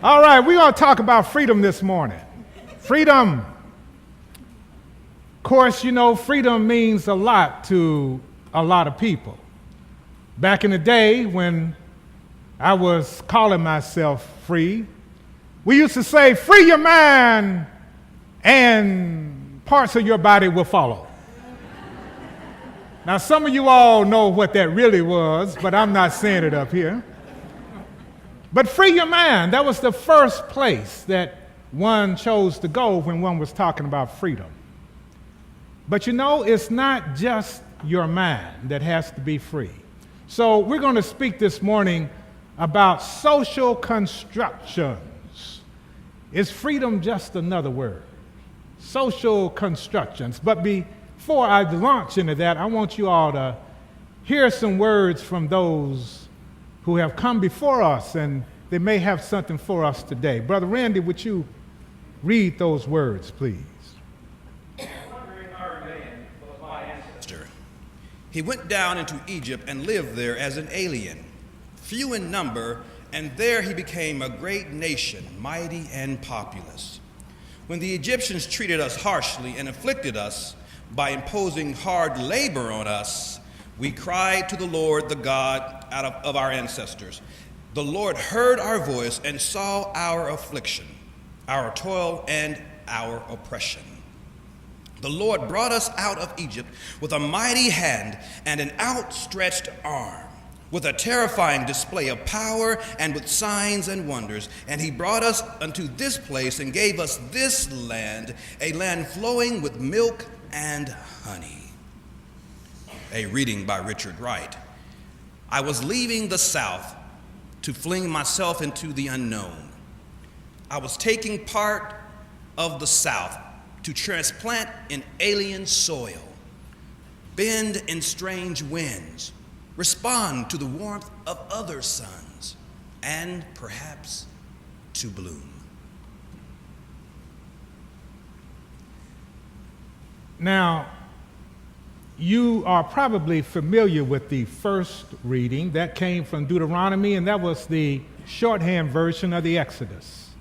All right, we're going to talk about freedom this morning. Freedom. Of course, you know, freedom means a lot to a lot of people. Back in the day when I was calling myself free, we used to say, free your mind and parts of your body will follow. Now, some of you all know what that really was, but I'm not saying it up here. But free your mind, that was the first place that one chose to go when one was talking about freedom. But you know, it's not just your mind that has to be free. So we're going to speak this morning about social constructions. Is freedom just another word? Social constructions. But before I launch into that, I want you all to hear some words from those who have come before us, and they may have something for us today. Brother Randy, would you read those words, please? He went down into Egypt and lived there as an alien, few in number, and there he became a great nation, mighty and populous. When the Egyptians treated us harshly and afflicted us by imposing hard labor on us, we cried to the Lord, the God of our ancestors. The Lord heard our voice and saw our affliction, our toil, and our oppression. The Lord brought us out of Egypt with a mighty hand and an outstretched arm, with a terrifying display of power and with signs and wonders. And he brought us unto this place and gave us this land, a land flowing with milk and honey. A reading by Richard Wright. I was leaving the South to fling myself into the unknown. I was taking part of the South to transplant in alien soil, bend in strange winds, respond to the warmth of other suns, and perhaps to bloom. Now, you are probably familiar with the first reading that came from Deuteronomy, and that was the shorthand version of the Exodus.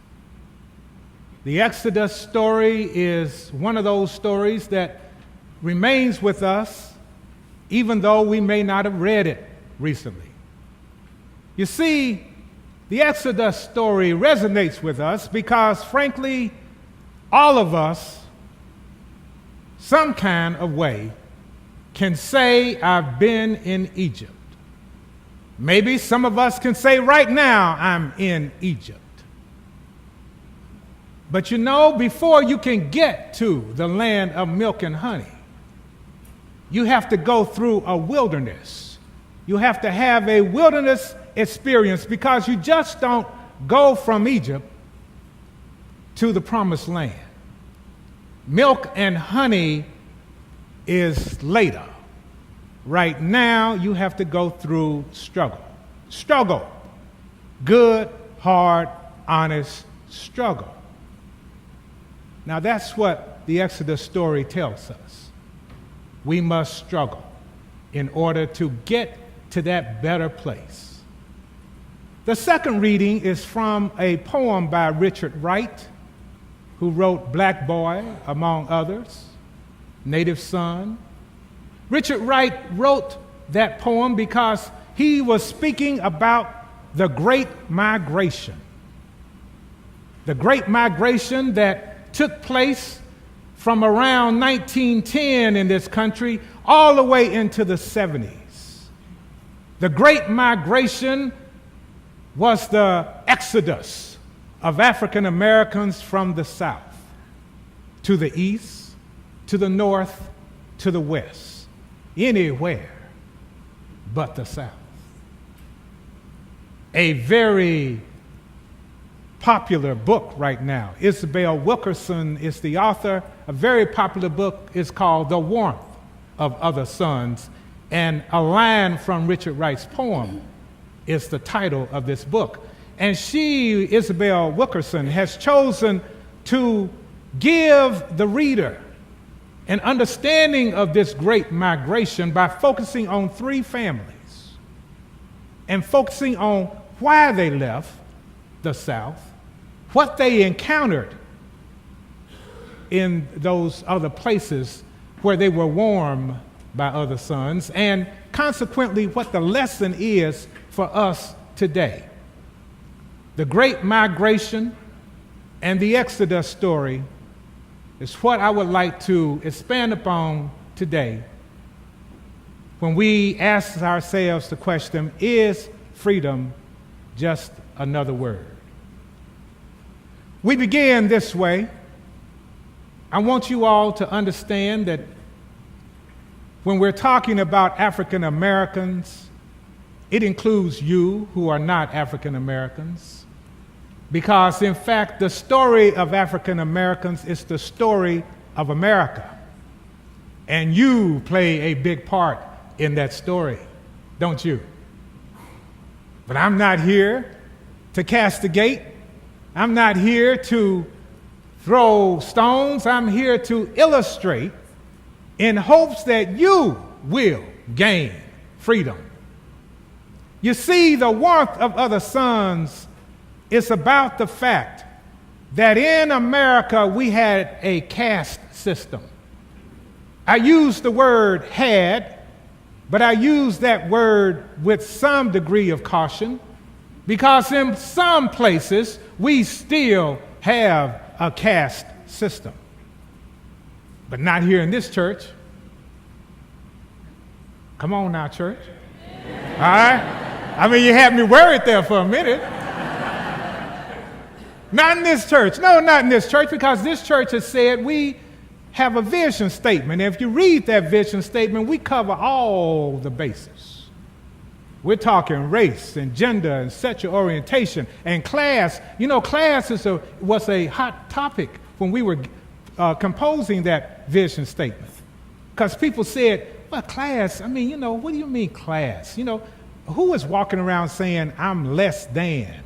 The Exodus story is one of those stories that remains with us, even though we may not have read it recently. You see, the Exodus story resonates with us because, frankly, all of us, some kind of way, can say, I've been in Egypt. Maybe some of us can say right now, I'm in Egypt. But you know, before you can get to the land of milk and honey, you have to go through a wilderness. You have to have a wilderness experience because you just don't go from Egypt to the promised land. Milk and honey is later. Right now, you have to go through struggle. Struggle. Good, hard, honest struggle. Now, that's what the Exodus story tells us. We must struggle in order to get to that better place. The second reading is from a poem by Richard Wright, who wrote Black Boy, among others, Native Son. Richard Wright wrote that poem because he was speaking about the Great Migration. The Great Migration that took place from around 1910 in this country all the way into the 70s. The Great Migration was the exodus of African Americans from the South to the East, to the North, to the West, anywhere but the South. A very popular book right now, Isabel Wilkerson is the author. A very popular book is called The Warmth of Other Suns, and a line from Richard Wright's poem is the title of this book. And she, Isabel Wilkerson, has chosen to give the reader an understanding of this great migration by focusing on three families and focusing on why they left the South what they encountered in those other places where they were warmed by other suns, and consequently what the lesson is for us today. The Great Migration and the Exodus story is what I would like to expand upon today when we ask ourselves the question, is freedom just another word? We begin this way. I want you all to understand that when we're talking about African Americans, it includes you who are not African Americans, because in fact the story of African Americans is the story of America, and you play a big part in that story, don't you? But I'm not here to castigate. I'm not here to throw stones. I'm here to illustrate in hopes that you will gain freedom. You see, the warmth of other suns is about the fact that in America we had a caste system. I use the word had, but I use that word with some degree of caution, because in some places we still have a caste system. But not here in this church. Come on now, church. All right? I mean, you had me worried there for a minute. Not in this church. No, not in this church, because this church has said we have a vision statement. And if you read that vision statement, we cover all the bases. We're talking race and gender and sexual orientation and class. You know, class was a hot topic when we were composing that vision statement. Because people said, well, class, I mean, you know, what do you mean class? You know, who is walking around saying I'm less than?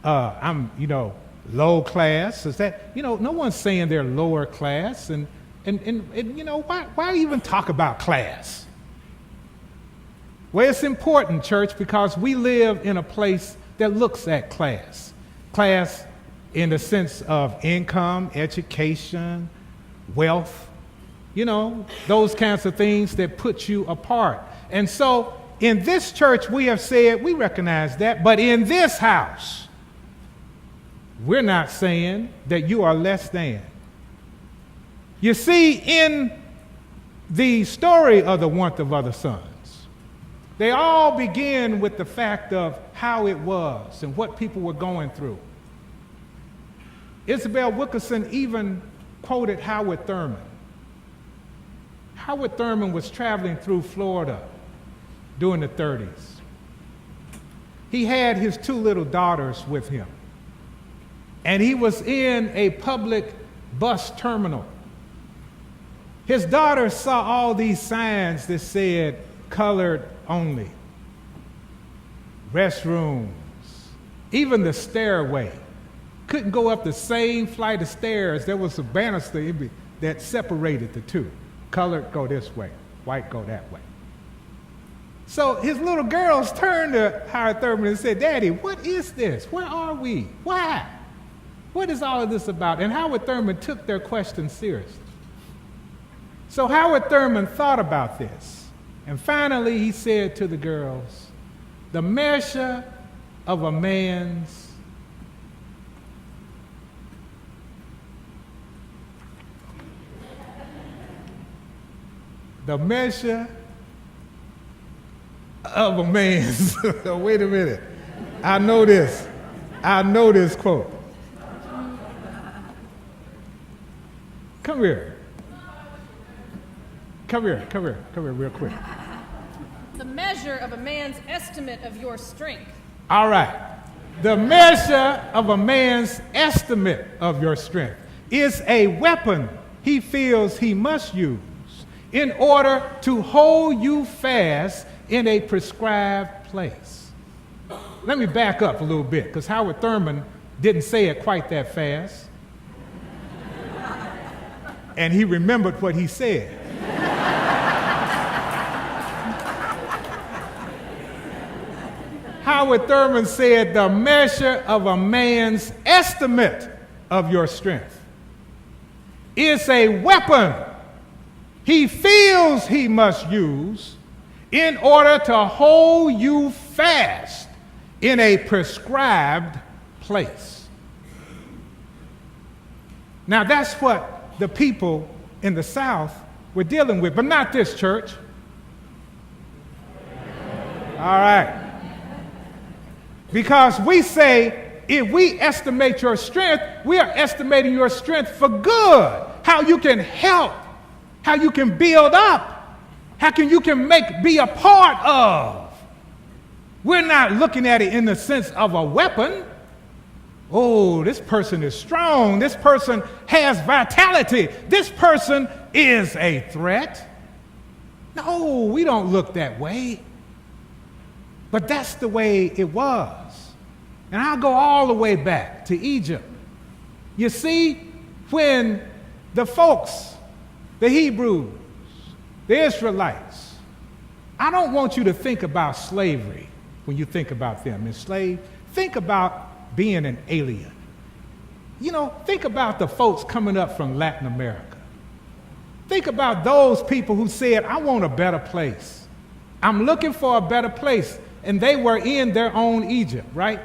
I'm, you know, low class? Is that, you know, no one's saying they're lower class. And you know, why even talk about class? Well, it's important, church, because we live in a place that looks at class. Class in the sense of income, education, wealth, you know, those kinds of things that put you apart. And so in this church, we have said, we recognize that, but in this house, we're not saying that you are less than. You see, in the story of the warmth of other suns, they all begin with the fact of how it was and what people were going through. Isabel Wilkerson even quoted Howard Thurman. Howard Thurman was traveling through Florida during the 30s. He had his two little daughters with him, and he was in a public bus terminal. His daughters saw all these signs that said colored only, restrooms, even the stairway. Couldn't go up the same flight of stairs. There was a banister that separated the two. Colored go this way, white go that way. So his little girls turned to Howard Thurman and said, Daddy, what is this? Where are we? Why? What is all of this about? And Howard Thurman took their question seriously. So Howard Thurman thought about this, and finally he said to the girls, the measure of a man's wait a minute, I know this quote. Come here real quick. The measure of a man's estimate of your strength. All right. The measure of a man's estimate of your strength is a weapon he feels he must use in order to hold you fast in a prescribed place. Let me back up a little bit, because Howard Thurman didn't say it quite that fast. And he remembered what he said. Howard Thurman said the measure of a man's estimate of your strength. It's a weapon he feels he must use in order to hold you fast in a prescribed place. Now that's what the people in the South were dealing with, but not this church. All right. Because we say, if we estimate your strength, we are estimating your strength for good. How you can help, how you can build up, how you can be a part of. We're not looking at it in the sense of a weapon. Oh, this person is strong. This person has vitality. This person is a threat. No, we don't look that way. But that's the way it was. And I'll go all the way back to Egypt. You see, when the folks, the Hebrews, the Israelites, I don't want you to think about slavery when you think about them enslaved. Think about being an alien. You know, think about the folks coming up from Latin America. Think about those people who said, I want a better place. I'm looking for a better place. And they were in their own Egypt, right?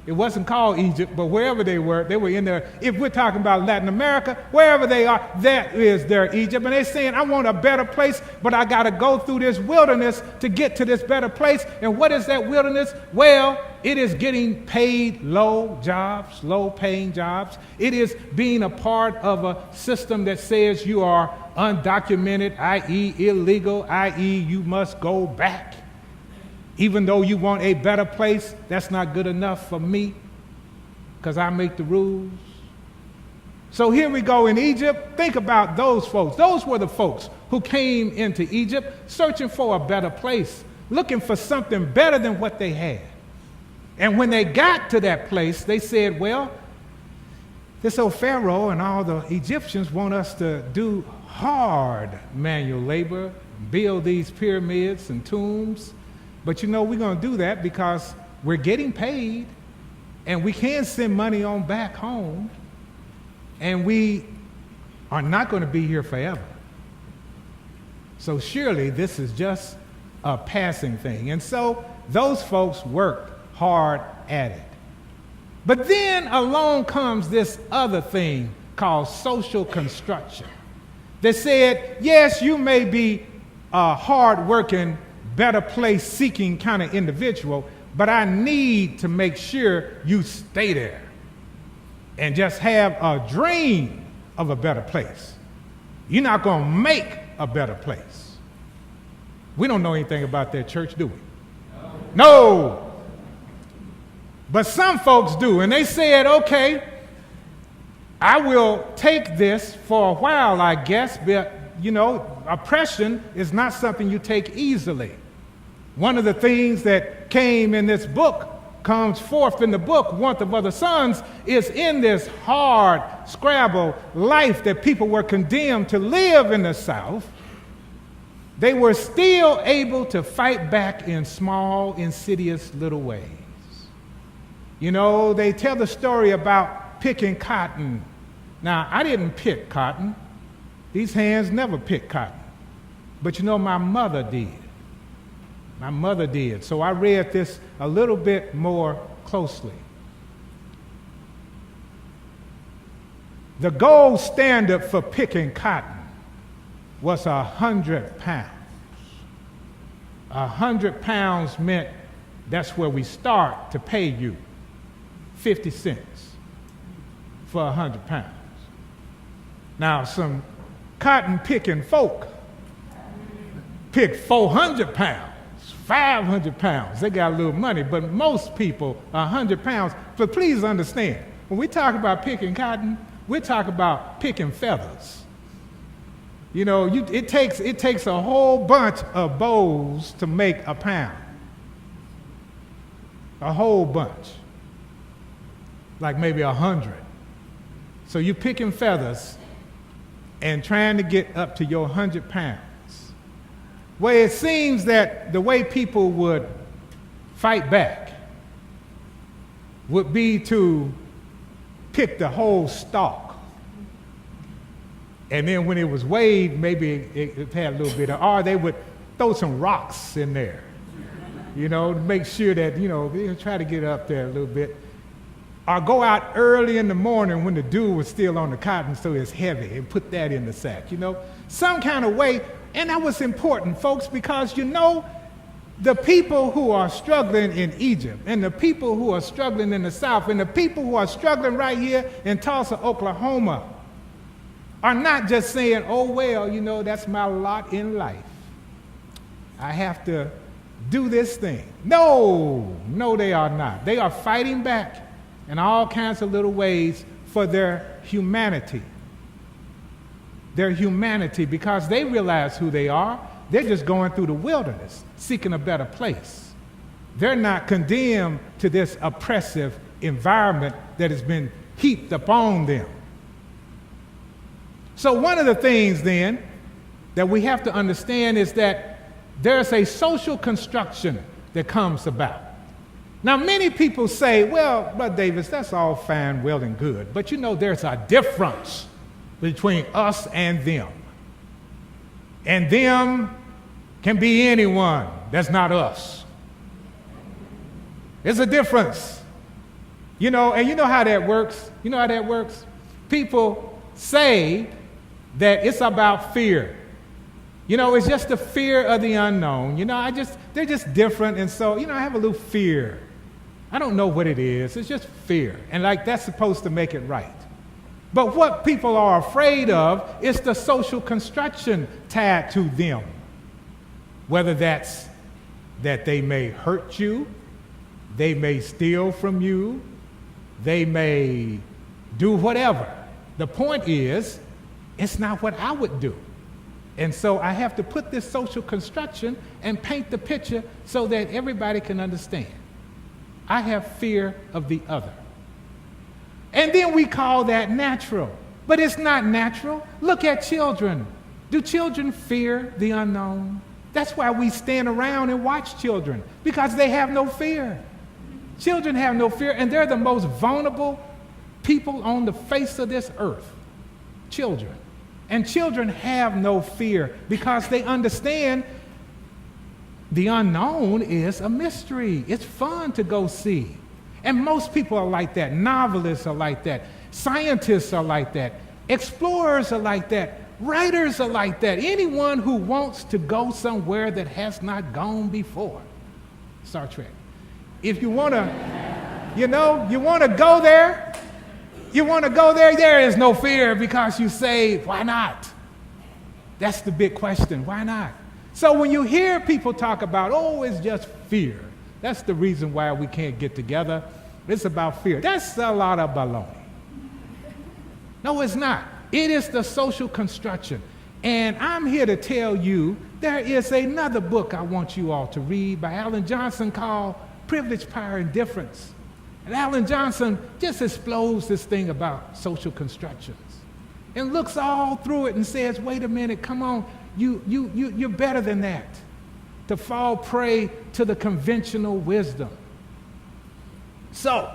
It wasn't called Egypt, but wherever they were in there. If we're talking about Latin America, wherever they are, that is their Egypt. And they're saying, I want a better place, but I got to go through this wilderness to get to this better place. And what is that wilderness? Well, it is getting paid low jobs, low-paying jobs. It is being a part of a system that says you are undocumented, i.e. illegal, i.e. you must go back. Even though you want a better place, that's not good enough for me because I make the rules. So here we go in Egypt. Think about those folks. Those were the folks who came into Egypt searching for a better place, looking for something better than what they had. And when they got to that place, they said, well, this old Pharaoh and all the Egyptians want us to do hard manual labor, build these pyramids and tombs. But you know, we're going to do that because we're getting paid and we can send money on back home and we are not going to be here forever. So surely this is just a passing thing. And so those folks worked hard at it. But then along comes this other thing called social construction. They said, yes, you may be a hard-working, better place seeking kind of individual, but I need to make sure you stay there and just have a dream of a better place. You're not going to make a better place. We don't know anything about that church, do we? No. But some folks do, and they said, okay, I will take this for a while, I guess, but you know, oppression is not something you take easily. One of the things that came in this book, comes forth in the book, Warmth of Other Sons, is in this hard scrabble life that people were condemned to live in the South, they were still able to fight back in small, insidious little ways. You know, they tell the story about picking cotton. Now, I didn't pick cotton. These hands never picked cotton. But you know, my mother did. My mother did. So I read this a little bit more closely. The gold standard for picking cotton was 100 pounds. 100 pounds meant that's where we start to pay you 50 cents for 100 pounds. Now, some cotton picking folk pick 400 pounds. 500 pounds. They got a little money, but most people, 100 pounds. But please understand, when we talk about picking cotton, we're talking about picking feathers. You know, it takes a whole bunch of bows to make a pound. A whole bunch. Like maybe 100. So you're picking feathers and trying to get up to your 100 pounds. Well, it seems that the way people would fight back would be to pick the whole stalk. And then when it was weighed, maybe it had a little bit of, or they would throw some rocks in there, to make sure that, they try to get up there a little bit. Or go out early in the morning when the dew was still on the cotton so it's heavy and put that in the sack, some kind of way. And that was important, folks, because, the people who are struggling in Egypt and the people who are struggling in the South and the people who are struggling right here in Tulsa, Oklahoma are not just saying, oh, well, that's my lot in life. I have to do this thing. No, they are not. They are fighting back in all kinds of little ways for their humanity. Their humanity, because they realize who they are. They're just going through the wilderness, seeking a better place. They're not condemned to this oppressive environment that has been heaped upon them. So one of the things then that we have to understand is that there's a social construction that comes about. Now, many people say, well, Brother Davis, that's all fine, well, and good. But there's a difference between us and them. And them can be anyone that's not us. There's a difference. And you know how that works? People say that it's about fear. It's just the fear of the unknown. They're just different. And so, I have a little fear. I don't know what it is. It's just fear. And that's supposed to make it right. But what people are afraid of is the social construction tied to them. Whether that's that they may hurt you, they may steal from you, they may do whatever. The point is, it's not what I would do. And so I have to put this social construction and paint the picture so that everybody can understand. I have fear of the other. And then we call that natural. But it's not natural. Look at children. Do children fear the unknown? That's why we stand around and watch children, because they have no fear. Children have no fear, and they're the most vulnerable people on the face of this earth. Children. And children have no fear because they understand the unknown is a mystery. It's fun to go see. And most people are like that. Novelists are like that. Scientists are like that. Explorers are like that. Writers are like that. Anyone who wants to go somewhere that has not gone before. Star Trek. If you want to, you want to go there, there is no fear because you say, why not? That's the big question. Why not? So when you hear people talk about, it's just fear, that's the reason why we can't get together. It's about fear. That's a lot of baloney. No, it's not. It is the social construction. And I'm here to tell you there is another book I want you all to read by Alan Johnson called Privilege, Power, and Difference. And Alan Johnson just explodes this thing about social constructions and looks all through it and says, wait a minute, come on, you're better than that, to fall prey to the conventional wisdom. So,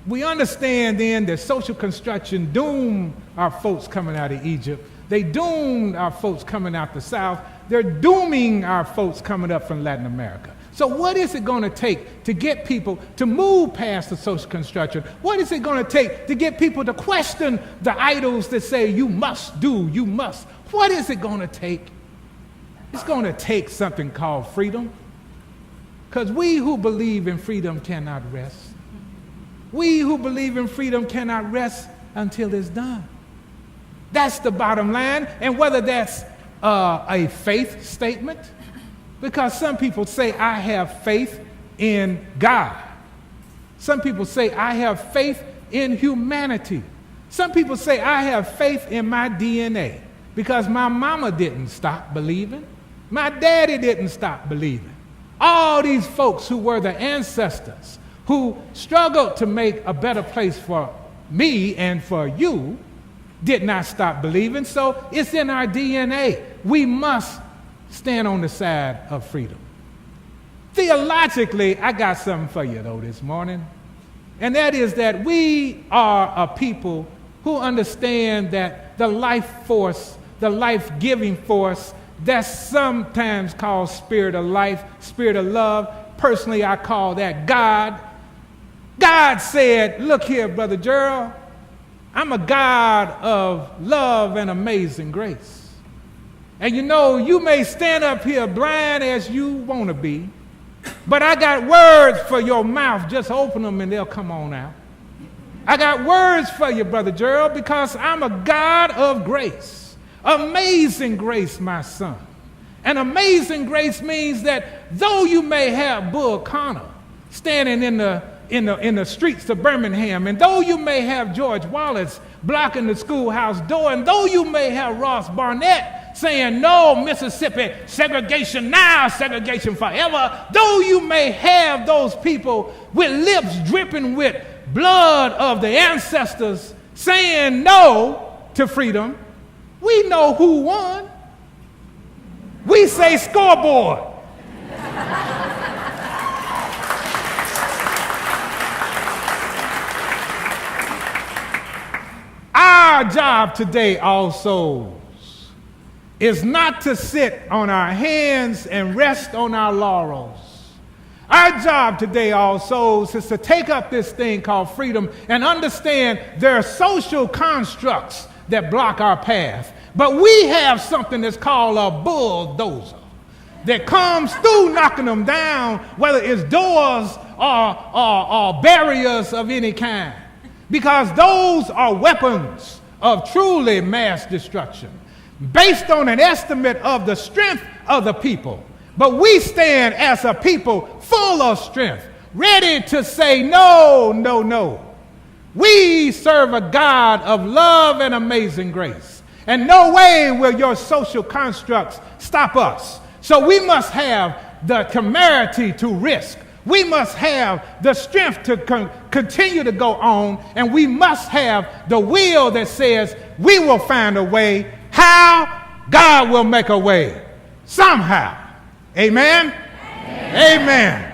we understand then that social construction doomed our folks coming out of Egypt. They doomed our folks coming out the South. They're dooming our folks coming up from Latin America. So what is it going to take to get people to move past the social construction? What is it going to take to get people to question the idols that say you must do, you must? What is it going to take? It's going to take something called freedom. Because we who believe in freedom cannot rest. We who believe in freedom cannot rest until it's done. That's the bottom line. And whether that's a faith statement, because some people say, I have faith in God. Some people say, I have faith in humanity. Some people say, I have faith in my DNA because my mama didn't stop believing. My daddy didn't stop believing. All these folks who were the ancestors who struggled to make a better place for me and for you did not stop believing. So it's in our DNA. We must stand on the side of freedom. Theologically, I got something for you, though, this morning. And that is that we are a people who understand that the life force, the life-giving force, that's sometimes called spirit of life, spirit of love. Personally, I call that God. God said, look here, Brother Gerald, I'm a God of love and amazing grace. And you know, you may stand up here blind as you want to be, but I got words for your mouth. Just open them and they'll come on out. I got words for you, Brother Gerald, because I'm a God of grace. Amazing grace, my son. And amazing grace means that though you may have Bull Connor standing in the streets of Birmingham, and though you may have George Wallace blocking the schoolhouse door, and though you may have Ross Barnett saying, no, Mississippi, segregation now, segregation forever, though you may have those people with lips dripping with blood of the ancestors saying no to freedom, we know who won. We say scoreboard. Our job today, all souls, is not to sit on our hands and rest on our laurels. Our job today, all souls, is to take up this thing called freedom and understand there are social constructs that block our path. But we have something that's called a bulldozer that comes through knocking them down, whether it's doors or barriers of any kind, because those are weapons of truly mass destruction, based on an estimate of the strength of the people. But we stand as a people full of strength, ready to say no, no, no. We serve a God of love and amazing grace. And no way will your social constructs stop us. So we must have the temerity to risk. We must have the strength to continue to go on. And we must have the will that says we will find a way. How? God will make a way. Somehow. Amen? Amen. Amen.